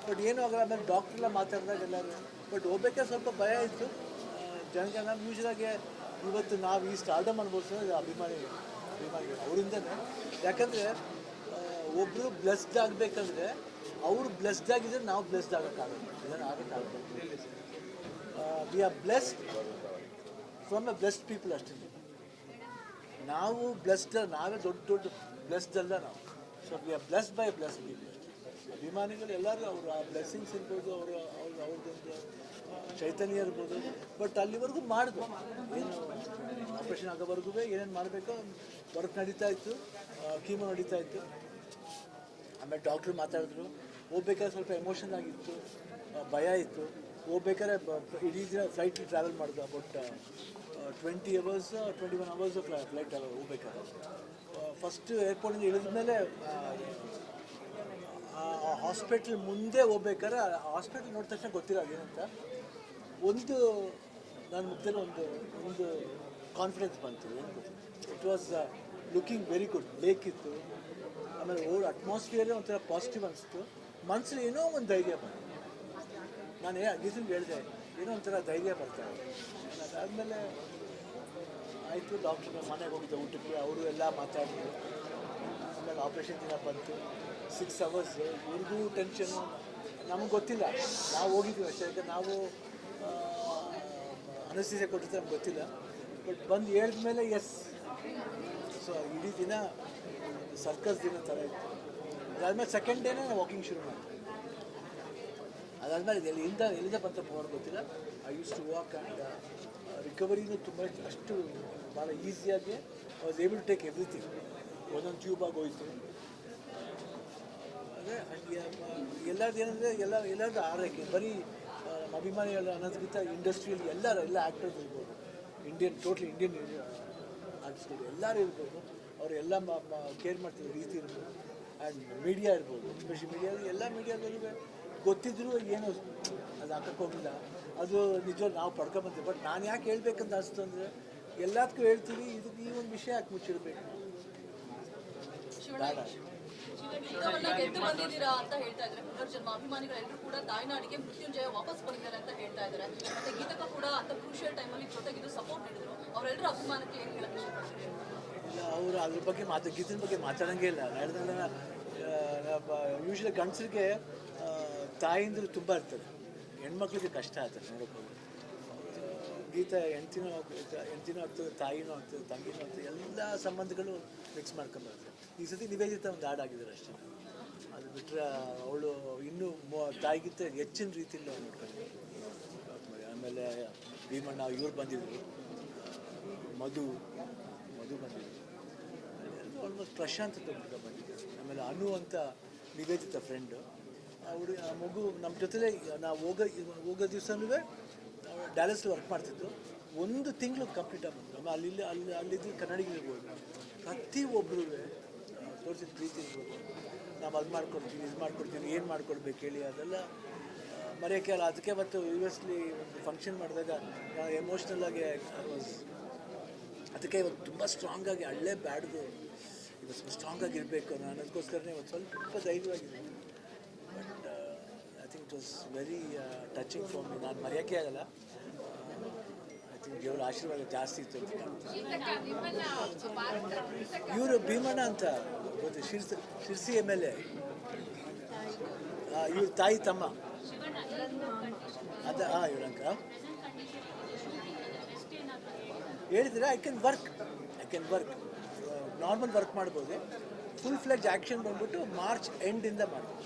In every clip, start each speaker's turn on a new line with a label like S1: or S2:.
S1: But ಏನೂ ಆಗಲ್ಲ. ಆಮೇಲೆ ಡಾಕ್ಟ್ರೆಲ್ಲ ಮಾತಾಡಿದಾಗ ಎಲ್ಲರೂ ಬಟ್ ಹೋಗ್ಬೇಕಾದ್ರೆ ಸ್ವಲ್ಪ ಭಯ ಇತ್ತು ಜನಕ್ಕೆ. ನಾನು ಯೂಶ್ವಲಾಗಿ ಇವತ್ತು ನಾವು ಈ ಸ್ಟಾರ್ಡಮ್ ಅನುಭವಿಸೋದು ಅಭಿಮಾನಿಗಳು ಅವರಿಂದನೇ. ಯಾಕಂದರೆ ಒಬ್ಬರು ಬ್ಲೆಸ್ಡ್ ಆಗಬೇಕಂದ್ರೆ ಅವರು ಬ್ಲೆಸ್ಡ್ ಆಗಿದ್ರೆ ನಾವು ಬ್ಲೆಸ್ಡ್ ಆಗೋಕ್ಕಾಗಲ್ಲ, ಇದನ್ನು ಆಗೋಕ್ಕಾಗಲ್ಲ. We are blessed from a blessed people ಅಷ್ಟೇ. ನಾವು ಬ್ಲೆಸ್ಡ್, ನಾವೇ ದೊಡ್ಡ ದೊಡ್ಡ ಬ್ಲೆಸ್ಡ್ ಅಲ್ಲ ನಾವು. So we are blessed by blessed people ಅಷ್ಟೇ. ಅಭಿಮಾನಿಗಳು ಎಲ್ಲರೂ ಅವರು ಆ ಬ್ಲೆಸ್ಸಿಂಗ್ಸ್ ಇರ್ಬೋದು, ಅವ್ರದ್ದೊಂದು ಚೈತನ್ಯ ಇರ್ಬೋದು. ಬಟ್ ಅಲ್ಲಿವರೆಗೂ ಮಾಡಿದ್ರು, ಏನು ಆಪ್ರೇಷನ್ ಆಗೋವರೆಗೂ ಏನೇನು ಮಾಡಬೇಕೋ ವರ್ಕ್ ನಡೀತಾ ಇತ್ತು, ಕೀಮೋ ನಡೀತಾ ಇತ್ತು. ಆಮೇಲೆ ಡಾಕ್ಟ್ರು ಮಾತಾಡಿದ್ರು. ಹೋಗ್ಬೇಕಾದ್ರೆ ಸ್ವಲ್ಪ ಎಮೋಷನ್ ಆಗಿತ್ತು, ಭಯ ಇತ್ತು. ಹೋಗ್ಬೇಕಾದ್ರೆ ಇಡೀ ದಿನ ಫ್ಲೈಟಲ್ಲಿ ಟ್ರಾವೆಲ್ ಮಾಡಿದ್ರು. ಅಬೌಟ್ 21 hours ಫ್ಲೈಟ್ ಟ್ರಾವೆಲ್ ಹೋಗ್ಬೇಕಾದ್ರೆ. ಫಸ್ಟು ಏರ್ಪೋರ್ಟಿಂದ ಇಳಿದ ಮೇಲೆ ಹಾಸ್ಪಿಟ್ಲ್ ಮುಂದೆ ಹೋಗ್ಬೇಕಾದ್ರೆ ಹಾಸ್ಪಿಟ್ಲ್ ನೋಡಿದ ತಕ್ಷಣ ಗೊತ್ತಿಲ್ಲ ಅದೇನಂತ. ಒಂದು ನನ್ನ ಮುಖದಲ್ಲಿ ಒಂದು ಕಾನ್ಫಿಡೆನ್ಸ್ ಬಂತು. ಏನು ಗೊತ್ತಿಲ್ಲ, it was looking very good. Lake ಇತ್ತು, ಆಮೇಲೆ ಅಟ್ಮಾಸ್ಫಿಯರೇ ಒಂಥರ ಪಾಸಿಟಿವ್ ಅನಿಸ್ತು. ಮನಸ್ಸಲ್ಲಿ ಏನೋ ಒಂದು ಧೈರ್ಯ ಬಂತು. ನಾನು ಗೀಸನ್ಗೆ ಹೇಳಿದೆ, ಏನೋ ಒಂಥರ ಧೈರ್ಯ ಬರ್ತಾರೆ. ಅದಾದಮೇಲೆ ಆಯಿತು, ಡಾಕ್ಟ್ರ್ ಮನೆಗೆ ಹೋಗಿದ್ದೆ ಊಟಕ್ಕೆ, ಅವರು ಎಲ್ಲ ಮಾತಾಡಿದ್ರು. ಆಮೇಲೆ ಆಪ್ರೇಷನ್ ದಿನ ಬಂತು, 6 hours. ಇವ್ರಿಗೂ ಟೆನ್ಷನ್ನು, ನಮಗೆ ಗೊತ್ತಿಲ್ಲ, ನಾವು ಹೋಗಿದ್ವಿ ಅಷ್ಟೇ. ಯಾಕೆ ನಾವು ಅನಸ್ತೀಸಿಯಾ ಕೊಟ್ಟಿದ್ದು ನಮ್ಗೆ ಗೊತ್ತಿಲ್ಲ. ಬಟ್ ಬಂದು ಹೇಳಿದ್ಮೇಲೆ ಎಸ್. ಸೊ ಇಡೀ ದಿನ ಸರ್ಕಸ್ ದಿನ ಥರ ಇತ್ತು. ಅದಾದಮೇಲೆ ಸೆಕೆಂಡ್ ಡೇನೇ ನಾವು ವಾಕಿಂಗ್ ಶುರು ಮಾಡಿದೆ. ಅದಾದಮೇಲೆ ಎಲ್ಲಿಂದ ಬಂತ ಪವರ್ ಗೊತ್ತಿಲ್ಲ. I use to walk and ರಿಕವರಿನೂ ತುಂಬ ಅಷ್ಟು ಭಾಳ ಈಸಿಯಾಗಿ I was able to take everything. ಒಂದೊಂದು ಟ್ಯೂಬಾಗಿ ಹೋಯಿತು. ಅಂದರೆ ಎಲ್ಲರದ್ದು ಏನಂದರೆ ಎಲ್ಲರದ್ದು ಆರೈಕೆ. ಬರೀ ಅಭಿಮಾನಿಗಳ ಅನ್ನೋದಕ್ಕಿಂತ ಇಂಡಸ್ಟ್ರಿಯಲ್ಲಿ ಎಲ್ಲ ಆ್ಯಕ್ಟರ್ಸ್ ಇರ್ಬೋದು, ಟೋಟ್ಲಿ ಇಂಡಿಯನ್ ಆರ್ಟಿಸ್ಟ್ಗಳು ಎಲ್ಲರೂ ಇರ್ಬೋದು. ಅವರು ಎಲ್ಲ ಕೇರ್ ಮಾಡ್ತಿರೋ ರೀತಿ ಇರ್ಬೋದು. ಆ್ಯಂಡ್ ಮೀಡಿಯಾ ಇರ್ಬೋದು, ಎಸ್ಪೆಷಲಿ ಎಲ್ಲ ಮೀಡಿಯಾದಲ್ಲೂ ಗೊತ್ತಿದ್ದರೂ ಏನು ಅದು ಹಾಕಕ್ಕೆ ಹೋಗಿಲ್ಲ. ಅದು ನಿಜವಾಗಿ ನಾವು ಪಡ್ಕೊಂಬಂತೀವಿ. ಬಟ್ ನಾನು ಯಾಕೆ ಹೇಳ್ಬೇಕಂತ ಅನಿಸ್ತು ಅಂದರೆ, ಎಲ್ಲದಕ್ಕೂ ಹೇಳ್ತೀವಿ, ಇದಕ್ಕೆ ಈ ಒಂದು ವಿಷಯ ಯಾಕೆ ಮುಚ್ಚಿಡಬೇಕು ಬೇಡ.
S2: ಗೆದ್ದು ಬಂದಿದ್ದೀರಾ ಅಂತ ಹೇಳ್ತಾ ಇದ್ದಾರೆ ಪುನರ್ಜನ್ಮ. ಅಭಿಮಾನಿಗಳೆಲ್ಲರೂ ಕೂಡ ತಾಯ್ನಾಡಿಗೆ ಮೃತ್ಯುಂಜಯ ವಾಪಸ್ ಬಂದಿದ್ದಾರೆ ಅಂತ ಹೇಳ್ತಾ ಇದ್ದಾರೆ. ಮತ್ತೆ ಗೀತಕ್ಕ ಕೂಡ ಅಂತ ಕ್ರೂಷಿಯಲ್ ಟೈಮಲ್ಲಿ ಜೊತೆಗಿದ್ದು ಸಪೋರ್ಟ್ ನೀಡಿದ್ರು. ಅವರೆಲ್ಲರೂ ಅಭಿಮಾನಕ್ಕೆ ಏನು ಹೇಳಕ್ಕೆ ಇಷ್ಟಪಡ್ತಾರೆ?
S1: ಇಲ್ಲ, ಅವರು ಅದ್ರ ಬಗ್ಗೆ ಗೀತದ ಬಗ್ಗೆ ಮಾತಾಡೋಂಗೇ ಇಲ್ಲ. ನಡೆದ ಯೂಶ್ವಲಿ ಗಂಡಸರಿಗೆ ತಾಯಿಂದರು ತುಂಬ ಇರ್ತದೆ, ಹೆಣ್ಮಕ್ಳಿಗೆ ಕಷ್ಟ ಆಗ್ತದೆ ನೋಡೋಕೆ. ಗೀತ ಹೆಂಡ್ತಿನೂ ಆಗ್ತದೆ, ತಾಯಿನೂ ಆಗ್ತದೆ, ತಂಗಿನೂ ಆಗ್ತದೆ, ಎಲ್ಲ ಸಂಬಂಧಗಳು ಮಿಕ್ಸ್ ಮಾಡ್ಕೊಂಬರ್ತದೆ. ಈ ಸತಿ ನಿವೇದಿತ ಒಂದು ಹಾಡಾಗಿದ್ದಾರೆ ಅಷ್ಟೇ. ಅದು ಬಿಟ್ಟರೆ ಅವಳು ಇನ್ನೂ ತಾಯಿಗಿಂತ ಹೆಚ್ಚಿನ ರೀತಿಯಲ್ಲಿ ನೋಡ್ಕೊಂಡು. ಆಮೇಲೆ ಭೀಮಣ್ಣ ಇವ್ರು ಬಂದಿದ್ದರು, ಮಧು ಬಂದಿದ್ದರು, ಆಲ್ಮೋಸ್ಟ್ ಪ್ರಶಾಂತ್ ಕೂಡ ಬಂದಿದ್ದರು. ಆಮೇಲೆ ಅನು ಅಂತ ನಿವೇದಿತ ಫ್ರೆಂಡು, ಆ ಮಗು ನಮ್ಮ ಜೊತೆಲೇ ನಾವು ಹೋಗೋ ದಿವಸನೂ ಡ್ಯಾಲಸ್ ವರ್ಕ್ ಮಾಡ್ತಿದ್ದು. 1 ತಿಂಗಳು ಕಂಪ್ಲೀಟಾಗಿ ಬಂದರು. ಆಮೇಲೆ ಅಲ್ಲಿದ್ದು ಕನ್ನಡಿಗರಿರ್ಬೋದು, ಪ್ರತಿಯೊಬ್ಬರೂ ತೋರಿಸಿದ ಪ್ರೀತಿ ಇರ್ಬೋದು. ನಾವು ಅದು ಮಾಡ್ಕೊಡ್ತೀವಿ, ಇದು ಮಾಡ್ಕೊಡ್ತೀವಿ, ಏನು ಮಾಡ್ಕೊಡ್ಬೇಕು ಹೇಳಿ, ಅದೆಲ್ಲ ಮರೆಯೋಕ್ಕೆ ಅಲ್ಲ. ಅದಕ್ಕೆ ಮತ್ತು ಯೂಎಸ್ಲಿ ಒಂದು ಫಂಕ್ಷನ್ ಮಾಡಿದಾಗ ನಾವು ಎಮೋಷ್ನಲ್ಲಾಗಿ ಅದಕ್ಕೆ ಇವತ್ತು ತುಂಬ ಸ್ಟ್ರಾಂಗಾಗಿ ಹಳ್ಳೆ ಬ್ಯಾಡ್ದು ಇವತ್ತು ಸ್ಟ್ರಾಂಗಾಗಿರಬೇಕು ಅನ್ನೋದಕ್ಕೋಸ್ಕರನೇ ಇವತ್ತು ಸ್ವಲ್ಪ ಧೈರ್ಯವಾಗಿದೆ. But I think it was very touching for me. ನಾನು ಮರೆಯೋಕ್ಕೆ ಆಗಲ್ಲ. ಐ ಥಿಂಕ್ ದೇವರ ಆಶೀರ್ವಾದ ಜಾಸ್ತಿ ಇತ್ತು ಅಂತ ಕಾಣ್ತೀನಿ. ಇವರು ಭೀಮಣ್ಣ ಅಂತ ಗೊತ್ತು, ಶಿರ್ಸಿ MLA, ಇವ್ರ ತಾಯಿ ತಮ್ಮ ಅದ. ಇವ್ರಂಕ ಹೇಳಿದರೆ I can work normal work ಮಾಡ್ಬೋದು. ಫುಲ್ ಫ್ಲೆಜ್ ಆ್ಯಕ್ಷನ್ ಬಂದ್ಬಿಟ್ಟು ಮಾರ್ಚ್ ಎಂಡಿಂದ ಮಾಡ್ಬೋದು.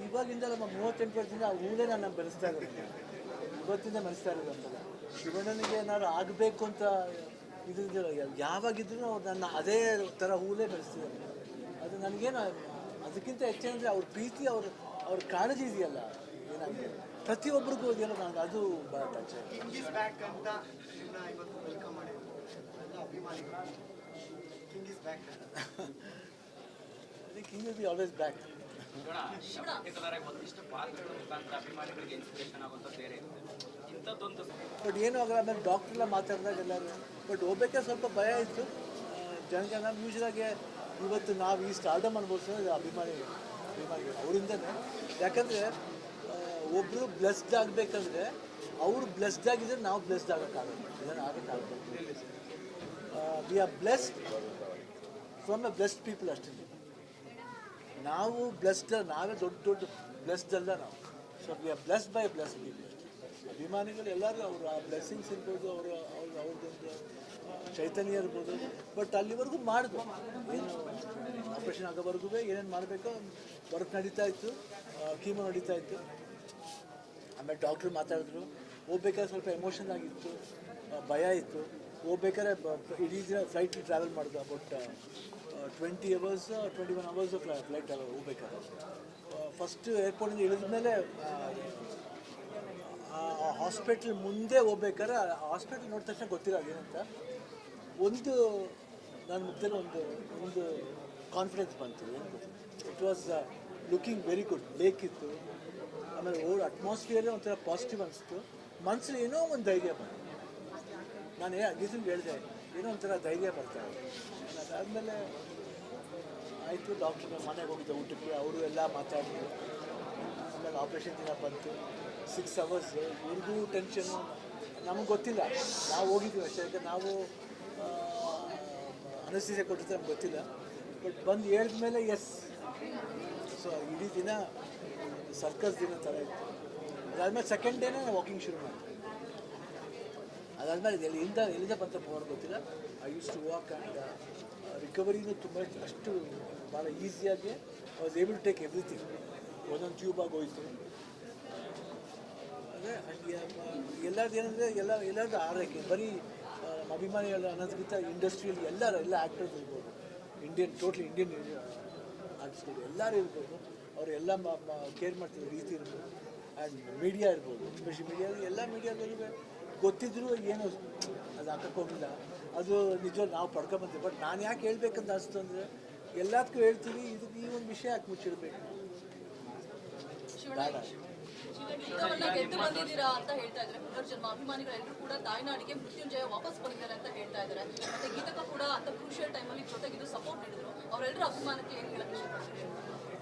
S1: ಇವಾಗಿಂದ ನಮ್ಮ 38 ವರ್ಷದಿಂದ ಆ ಊರೇ ನಾನು ಬೆಳೆಸ್ತಾ ಇರೋದು, ಇವತ್ತಿಂದ ಬೆಳೆಸ್ತಾ ಇರೋದು ಅಂತಲ್ಲ. ಶಿವಣ್ಣನಿಗೆ ಏನಾದ್ರು ಆಗಬೇಕು ಅಂತ ಇದ್ದಿದ್ದಿಲ್ಲ, ಯಾವಾಗಿದ್ರೂ ನನ್ನ ಅದೇ ಥರ ಹೂಲೇ ಬೆಳೆಸ್ತಿದ್ದಾರೆ. ಅದು ನನಗೇನು ಅದಕ್ಕಿಂತ ಹೆಚ್ಚೇನಂದರೆ ಅವ್ರ ಪ್ರೀತಿ, ಅವ್ರ ಕಾಳಜಿ ಇದೆಯಲ್ಲ, ಏನಾಗಿದೆ ಪ್ರತಿಯೊಬ್ಬರಿಗೂ ಇದೆಯಲ್ಲ, ನನಗೆ ಅದು ಭಾಳ ಟಚ್ ಆಯಿತು. King will be always back.
S3: Particular ಆಗಿ ಒಂದಿಷ್ಟು ಪಾತ್ರಗಳ ಮುಖಾಂತರ ಅಭಿಮಾನಿಗಳಿಗೆ ಇನ್ಸ್ಪಿರೇಷನ್ ಆಗುವಂಥದ್ದು ಬೇರೆ ಇರುತ್ತೆ. ಇಂಥದ್ದೊಂದು
S1: ಬಟ್ ಏನೂ ಆಗಲ್ಲ. ಆಮೇಲೆ ಡಾಕ್ಟ್ರೆಲ್ಲ ಮಾತಾಡಿದಾಗ ಎಲ್ಲರೂ ಬಟ್ ಹೋಗ್ಬೇಕಾದ್ರೆ ಸ್ವಲ್ಪ ಭಯ ಇತ್ತು ಜನಕ್ಕೆ. ನಾನು ಯೂಶ್ವಲಾಗಿ ಇವತ್ತು ನಾವು ಈ ಸ್ಟಾರ್ಡಮ್ ಅನುಭವಿಸೋದು ಅಭಿಮಾನಿಗಳು ಅವರಿಂದನೇ. ಯಾಕಂದರೆ ಒಬ್ಬರು ಬ್ಲೆಸ್ಡ್ ಆಗಬೇಕಂದ್ರೆ ಅವರು ಬ್ಲೆಸ್ಡ್ ಆಗಿದ್ರೆ ನಾವು ಬ್ಲೆಸ್ಡ್ ಆಗೋಕ್ಕಾಗಲ್ಲ, ಇದನ್ನು ಆಗೋಕ್ಕಾಗಲ್ಲ. We are blessed from a blessed people ಅಷ್ಟೇ. ನಾವು ಬ್ಲೆಸ್ಡ್, ನಾವೇ ದೊಡ್ಡ ಬ್ಲೆಸ್ಡ್ ಅಲ್ಲ ನಾವು. So we are blessed by blessed people ಅಷ್ಟೇ. ಅಭಿಮಾನಿಗಳು ಎಲ್ಲರೂ ಅವರು ಆ ಬ್ಲೆಸ್ಸಿಂಗ್ಸ್ ಇರ್ಬೋದು, ಅವ್ರದ್ದೊಂದು ಚೈತನ್ಯ ಇರ್ಬೋದು. ಬಟ್ ಅಲ್ಲಿವರೆಗೂ ಮಾಡಿದ್ರು, ಏನು ಆಪ್ರೇಷನ್ ಆಗೋವರೆಗೂ ಏನೇನು ಮಾಡಬೇಕೋ ವರ್ಕ್ ನಡೀತಾ ಇತ್ತು, ಕೀಮೋ ನಡೀತಾ ಇತ್ತು. ಆಮೇಲೆ ಡಾಕ್ಟ್ರು ಮಾತಾಡಿದ್ರು. ಹೋಗ್ಬೇಕಾದ್ರೆ ಸ್ವಲ್ಪ ಎಮೋಷನ್ ಆಗಿತ್ತು, ಭಯ ಇತ್ತು. ಹೋಗ್ಬೇಕಾದ್ರೆ ಇಡೀ ದಿನ ಫ್ಲೈಟ್ ಟ್ರಾವೆಲ್ ಮಾಡಿದ್ರು. ಅಬೌಟ್ 21 hours ಫ್ಲೈಟ್ ಟ್ರಾವೆಲ್ ಹೋಗ್ಬೇಕಾದ್ರೆ. ಫಸ್ಟ್ ಏರ್ಪೋರ್ಟಿಂದ ಇಳಿದ ಮೇಲೆ ಹಾಸ್ಪಿಟ್ಲ್ ಮುಂದೆ ಹೋಗ್ಬೇಕಾದ್ರೆ ಹಾಸ್ಪಿಟ್ಲ್ ನೋಡಿದ ತಕ್ಷಣ ಗೊತ್ತಿಲ್ಲ ಅದೇನಂತ. ಒಂದು ನನ್ನ ಮುಖದಲ್ಲಿ ಒಂದು ಕಾನ್ಫಿಡೆನ್ಸ್ ಬಂತು. ಏನು ಗೊತ್ತಿಲ್ಲ, it was looking very good. Lake ಇತ್ತು, ಆಮೇಲೆ ಅಟ್ಮಾಸ್ಫಿಯರೇ ಒಂಥರ ಪಾಸಿಟಿವ್ ಅನಿಸ್ತು. ಮನಸ್ಸಲ್ಲಿ ಏನೋ ಒಂದು ಧೈರ್ಯ ಬಂತು. ನಾನು ಗೀಸನ್ಗೆ ಹೇಳಿದೆ, ಏನೋ ಒಂಥರ ಧೈರ್ಯ ಬರ್ತಾರೆ. ಅದಾದಮೇಲೆ ಆಯಿತು, ಡಾಕ್ಟ್ರ್ ಮನೆಗೆ ಹೋಗಿದ್ದೆ ಊಟಕ್ಕೆ, ಅವರು ಎಲ್ಲ ಮಾತಾಡಿದ್ರು. ಆಮೇಲೆ ಆಪ್ರೇಷನ್ ದಿನ ಬಂತು, 6 hours. ಇವ್ರಿಗೂ ಟೆನ್ಷನ್ನು, ನಮಗೆ ಗೊತ್ತಿಲ್ಲ. ನಾವು ಹೋಗಿದ್ವಿ ಅಷ್ಟೇ, ಯಾಕೆ ನಾವು ಅನಸ್ತೀಸಿಯಾ ಕೊಟ್ಟಿದ್ದು ನಮ್ಗೆ ಗೊತ್ತಿಲ್ಲ. ಬಟ್ ಬಂದು ಹೇಳಿದ್ಮೇಲೆ ಎಸ್. ಸೊ ಇಡೀ ದಿನ ಸರ್ಕಸ್ ದಿನ ಥರ ಇತ್ತು. ಅದಾದಮೇಲೆ ಸೆಕೆಂಡ್ ಡೇನೇ ವಾಕಿಂಗ್ ಶುರು ಮಾಡಿದೆ. ಅದಾದಮೇಲೆ ಎಲ್ಲಿಂದ ಬಂತ ಪವರ್ ಗೊತ್ತಿಲ್ಲ. I use to walk and ರಿಕವರಿನೂ ತುಂಬ ಅಷ್ಟು ಭಾಳ ಈಸಿಯಾಗಿ I was able to take everything. ಒಂದೊಂದು ಟ್ಯೂಬಾಗಿ ಹೋಯಿತು. ಅಂದರೆ ಎಲ್ಲರದ್ದು ಏನಂದರೆ ಎಲ್ಲರದ್ದು ಆರೈಕೆ. ಬರೀ ಅಭಿಮಾನಿಗಳ ಅನ್ನೋದಕ್ಕಿಂತ ಇಂಡಸ್ಟ್ರಿಯಲ್ಲಿ ಎಲ್ಲ ಆ್ಯಕ್ಟರ್ಸ್ ಇರ್ಬೋದು, ಟೋಟ್ಲಿ ಇಂಡಿಯನ್ ಆರ್ಟಿಸ್ಟ್ಗಳು ಎಲ್ಲರೂ ಇರ್ಬೋದು. ಅವರೆಲ್ಲ ಕೇರ್ ಮಾಡ್ತಿರೋ ರೀತಿ ಇರ್ಬೋದು. ಆ್ಯಂಡ್ ಮೀಡಿಯಾ ಇರ್ಬೋದು, ಎಸ್ಪೆಷಲಿ ಎಲ್ಲ ಮೀಡಿಯಾದಲ್ಲೂ ಗೊತ್ತಿದ್ರೂ ಏನು ಅದು ಹಾಕಕ್ಕೆ ಹೋಗಿಲ್ಲ. ಅದು ನಿಜವಾಗಿ ನಾವು ಪಡ್ಕೊಂಬಂತೀವಿ. ಬಟ್ ನಾನು ಯಾಕೆ ಹೇಳ್ಬೇಕಂತ ಅನಿಸ್ತು ಅಂದರೆ, ಎಲ್ಲದಕ್ಕೂ ಹೇಳ್ತೀವಿ, ಇದಕ್ಕೆ ಈ ಒಂದು ವಿಷಯ ಯಾಕೆ ಮುಚ್ಚಿಡ್ಬೇಕು ಬೇಡ.
S2: ಯುದ್ಧವನ್ನ ಗೆದ್ದು ಬಂದಿದ್ದೀರಾ ಅಂತ ಹೇಳ್ತಾ ಇದ್ದಾರೆ ಪುನರ್ಜನ್ಮ. ಅಭಿಮಾನಿಗಳೆಲ್ಲರೂ ಕೂಡ ತಾಯ್ನಾಡಿಗೆ ಮೃತ್ಯುಂಜಯ ವಾಪಸ್ ಬಂದಿದ್ದಾರೆ ಅಂತ ಹೇಳ್ತಾ ಇದ್ದಾರೆ. ಮತ್ತೆ ಗೀತಕ್ಕ ಕೂಡ ಅಂತ ಕ್ರೂಷಿಯಲ್ ಟೈಮಲ್ಲಿ ಜೊತೆಗಿದ್ದು ಸಪೋರ್ಟ್ ನೀಡಿದ್ರು. ಅವರೆಲ್ಲರೂ ಅಭಿಮಾನಕ್ಕೆ ಏನು ಹೇಳಕ್ಕೆ ಇಷ್ಟಪಡ್ತಾರೆ?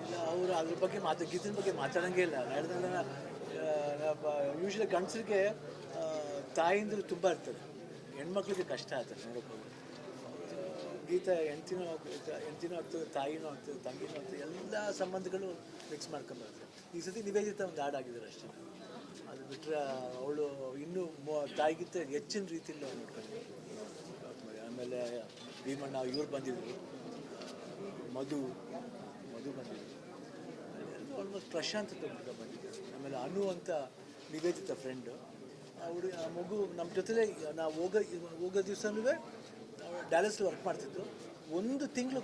S1: ಇಲ್ಲ, ಅವರು ಅದ್ರ ಬಗ್ಗೆ ಗೀತದ ಬಗ್ಗೆ ಮಾತಾಡೋಂಗೇ ಇಲ್ಲ. ನಡೆದಾಗ ಯೂಶ್ವಲಿ ಗಂಡಸರಿಗೆ ತಾಯಿಂದರು ತುಂಬ ಇರ್ತದೆ, ಹೆಣ್ಮಕ್ಳಿಗೆ ಕಷ್ಟ ಆಗ್ತದೆ ನೋಡೋಕೆ. ಗೀತ ಹೆಂಡ್ತಿನೂ ಆಗ್ತದೆ, ತಾಯಿನೂ ಆಗ್ತದೆ, ತಂಗಿನೂ ಆಗ್ತದೆ, ಎಲ್ಲ ಸಂಬಂಧಗಳು ಮಿಕ್ಸ್ ಮಾಡ್ಕೊಂಬರ್ತದೆ. ಈ ಸತಿ ನಿವೇದಿತ ಒಂದು ಹಾಡಾಗಿದ್ದಾರೆ ಅಷ್ಟೇ. ಅದು ಬಿಟ್ಟರೆ ಅವಳು ಇನ್ನೂ ತಾಯಿಗಿಂತ ಹೆಚ್ಚಿನ ರೀತಿಯಲ್ಲಿ ನೋಡ್ಕೊಂಡಿದ್ದೆ. ಆಮೇಲೆ ಭೀಮಣ್ಣ ಇವ್ರು ಬಂದಿದ್ದರು, ಮಧು ಬಂದಿದ್ದರು, ಆಲ್ಮೋಸ್ಟ್ ಪ್ರಶಾಂತ್ ಕೂಡ ಬಂದಿದ್ದರು. ಆಮೇಲೆ ಅನು ಅಂತ ನಿವೇದಿತ ಫ್ರೆಂಡು, ಅವಳು ಆ ಮಗು ನಮ್ಮ ಜೊತೆಲೇ ನಾವು ಹೋಗೋ ದಿವಸನೂ ಡ್ಯಾಲಸ್ಲಿ ವರ್ಕ್ ಮಾಡ್ತಿದ್ದು. 1 ತಿಂಗಳು